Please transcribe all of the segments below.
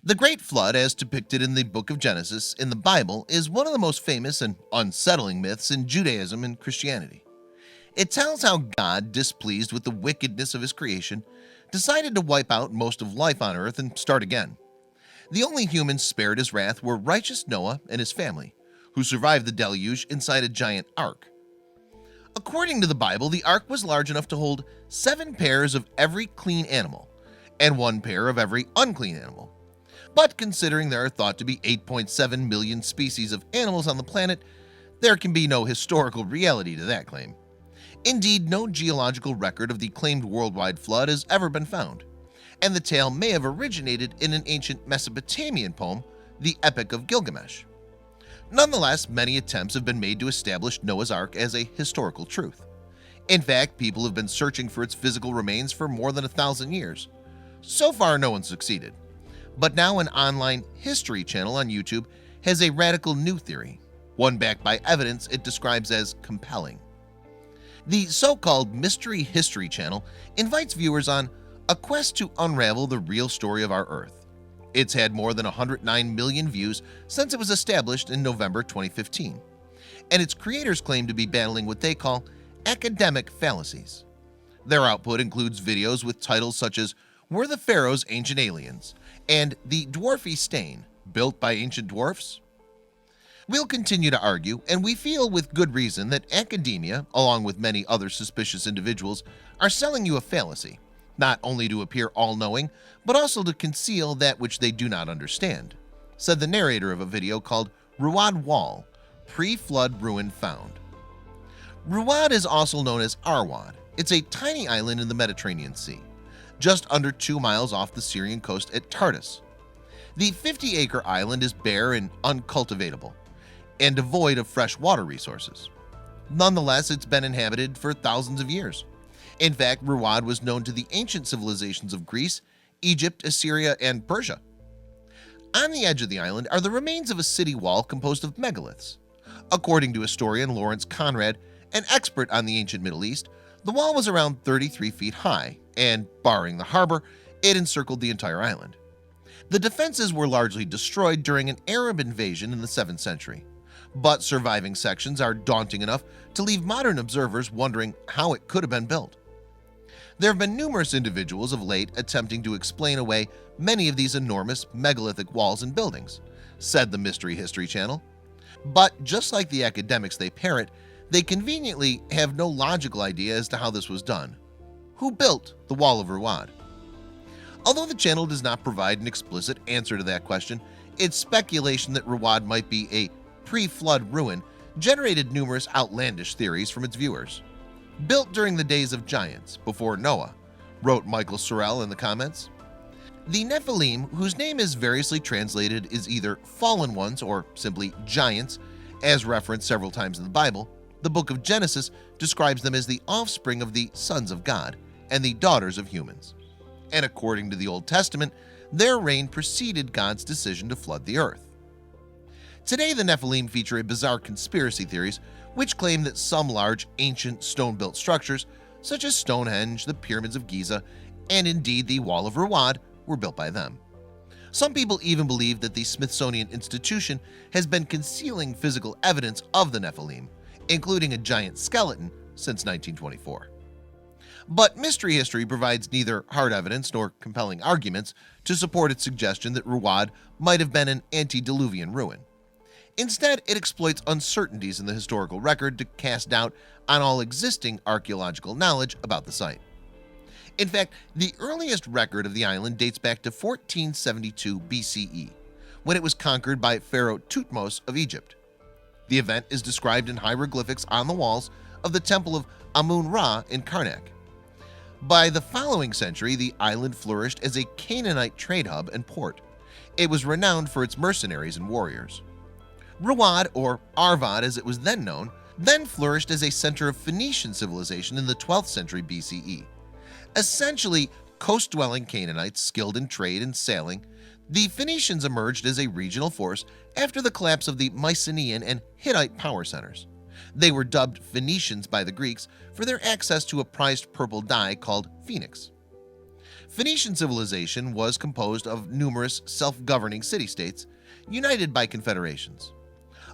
The Great Flood, as depicted in the book of Genesis in the Bible, is one of the most famous and unsettling myths in Judaism and Christianity. It tells how God, displeased with the wickedness of his creation, decided to wipe out most of life on earth and start again. The only humans spared his wrath were righteous Noah and his family, who survived the deluge inside a giant ark. According to the Bible, the ark was large enough to hold 7 pairs of every clean animal and 1 pair of every unclean animal. But considering there are thought to be 8.7 million species of animals on the planet, there can be no historical reality to that claim. Indeed, no geological record of the claimed worldwide flood has ever been found, and the tale may have originated in an ancient Mesopotamian poem, the Epic of Gilgamesh. Nonetheless, many attempts have been made to establish Noah's Ark as a historical truth. In fact, people have been searching for its physical remains for more than 1,000 years. So far, no one succeeded. But now an online history channel on YouTube has a radical new theory, one backed by evidence it describes as compelling. The so-called Mystery History channel invites viewers on a quest to unravel the real story of our Earth. It's had more than 109 million views since it was established in November 2015, and its creators claim to be battling what they call academic fallacies. Their output includes videos with titles such as "Were the Pharaohs Ancient Aliens?" and "The Dwarfy Stain, Built by Ancient Dwarfs?" We'll continue to argue, and we feel with good reason that academia, along with many other suspicious individuals, are selling you a fallacy, not only to appear all-knowing, but also to conceal that which they do not understand, said the narrator of a video called Ruwad Wall, Pre-Flood Ruin Found. Ruwad is also known as Arwad. It's a tiny island in the Mediterranean Sea, just under 2 miles off the Syrian coast at Tartus. The 50-acre island is bare and uncultivatable, and devoid of fresh water resources. Nonetheless, it's been inhabited for thousands of years. In fact, Ruwad was known to the ancient civilizations of Greece, Egypt, Assyria, and Persia. On the edge of the island are the remains of a city wall composed of megaliths. According to historian Lawrence Conrad, an expert on the ancient Middle East, the wall was around 33 feet high, and, barring the harbor, it encircled the entire island. The defenses were largely destroyed during an Arab invasion in the 7th century, but surviving sections are daunting enough to leave modern observers wondering how it could have been built. There have been numerous individuals of late attempting to explain away many of these enormous megalithic walls and buildings, said the Mystery History channel. But just like the academics they parrot, they conveniently have no logical idea as to how this was done. Who built the Wall of Ruwad? Although the channel does not provide an explicit answer to that question, its speculation that Ruwad might be a pre-flood ruin generated numerous outlandish theories from its viewers. Built during the days of giants, before Noah, wrote Michael Sorrell in the comments. The Nephilim, whose name is variously translated as either fallen ones or simply giants, as referenced several times in the Bible, the book of Genesis describes them as the offspring of the sons of God and the daughters of humans. And according to the Old Testament, their reign preceded God's decision to flood the earth. Today, the Nephilim feature a bizarre conspiracy theories which claim that some large ancient stone-built structures, such as Stonehenge, the pyramids of Giza, and indeed the Wall of Ruwad, were built by them. Some people even believe that the Smithsonian Institution has been concealing physical evidence of the Nephilim, including a giant skeleton, since 1924. But Mystery History provides neither hard evidence nor compelling arguments to support its suggestion that Ruwad might have been an antediluvian ruin. Instead, it exploits uncertainties in the historical record to cast doubt on all existing archaeological knowledge about the site. In fact, the earliest record of the island dates back to 1472 BCE, when it was conquered by Pharaoh Thutmose of Egypt. The event is described in hieroglyphics on the walls of the Temple of Amun-Ra in Karnak. By the following century, the island flourished as a Canaanite trade hub and port. It was renowned for its mercenaries and warriors. Ruwad, or Arvad as it was then known, then flourished as a center of Phoenician civilization in the 12th century BCE. Essentially, coast-dwelling Canaanites skilled in trade and sailing, the Phoenicians emerged as a regional force after the collapse of the Mycenaean and Hittite power centers. They were dubbed Phoenicians by the Greeks for their access to a prized purple dye called phoenix. Phoenician civilization was composed of numerous self-governing city-states united by confederations.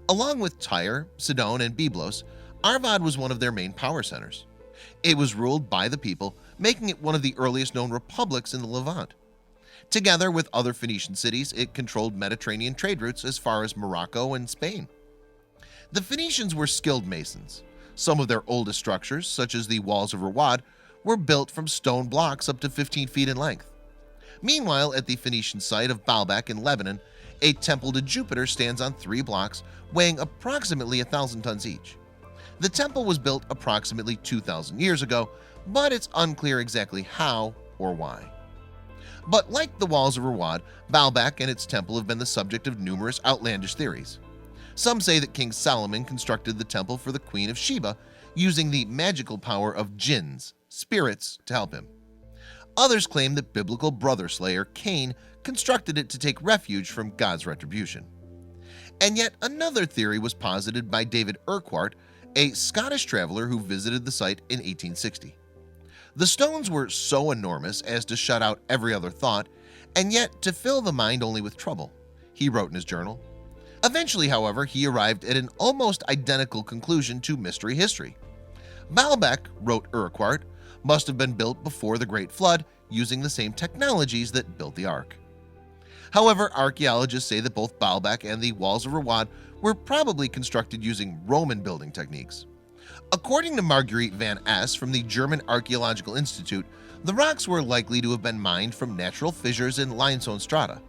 Along with Tyre, Sidon, and Byblos, Arvad was one of their main power centers. It was ruled by the people, making it one of the earliest known republics in the Levant. Together with other Phoenician cities, it controlled Mediterranean trade routes as far as Morocco and Spain. The Phoenicians were skilled masons. Some of their oldest structures, such as the walls of Rawad, were built from stone blocks up to 15 feet in length. Meanwhile, at the Phoenician site of Baalbek in Lebanon, a temple to Jupiter stands on 3 blocks, weighing approximately 1,000 tons each. The temple was built approximately 2,000 years ago, but it's unclear exactly how or why. But like the walls of Rawad, Baalbek and its temple have been the subject of numerous outlandish theories. Some say that King Solomon constructed the temple for the Queen of Sheba, using the magical power of jinns, spirits, to help him. Others claim that biblical brother slayer Cain constructed it to take refuge from God's retribution. And yet another theory was posited by David Urquhart, a Scottish traveler who visited the site in 1860. The stones were so enormous as to shut out every other thought, and yet to fill the mind only with trouble, he wrote in his journal. Eventually, however, he arrived at an almost identical conclusion to mystery history. Baalbek, wrote Urquhart, must have been built before the Great Flood using the same technologies that built the Ark. However, archaeologists say that both Baalbek and the walls of Rawad were probably constructed using Roman building techniques. According to Marguerite van Es from the German Archaeological Institute, the rocks were likely to have been mined from natural fissures in limestone strata.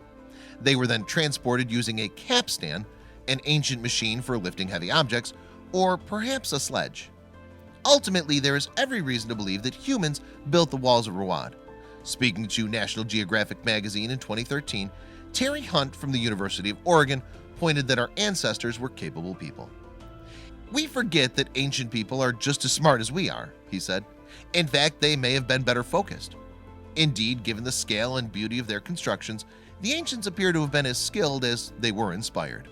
They were then transported using a capstan, an ancient machine for lifting heavy objects, or perhaps a sledge. Ultimately, there is every reason to believe that humans built the walls of Rawad. Speaking to National Geographic magazine in 2013, Terry Hunt from the University of Oregon pointed that our ancestors were capable people. "We forget that ancient people are just as smart as we are," he said. "In fact, they may have been better focused. Indeed, given the scale and beauty of their constructions, the ancients appear to have been as skilled as they were inspired."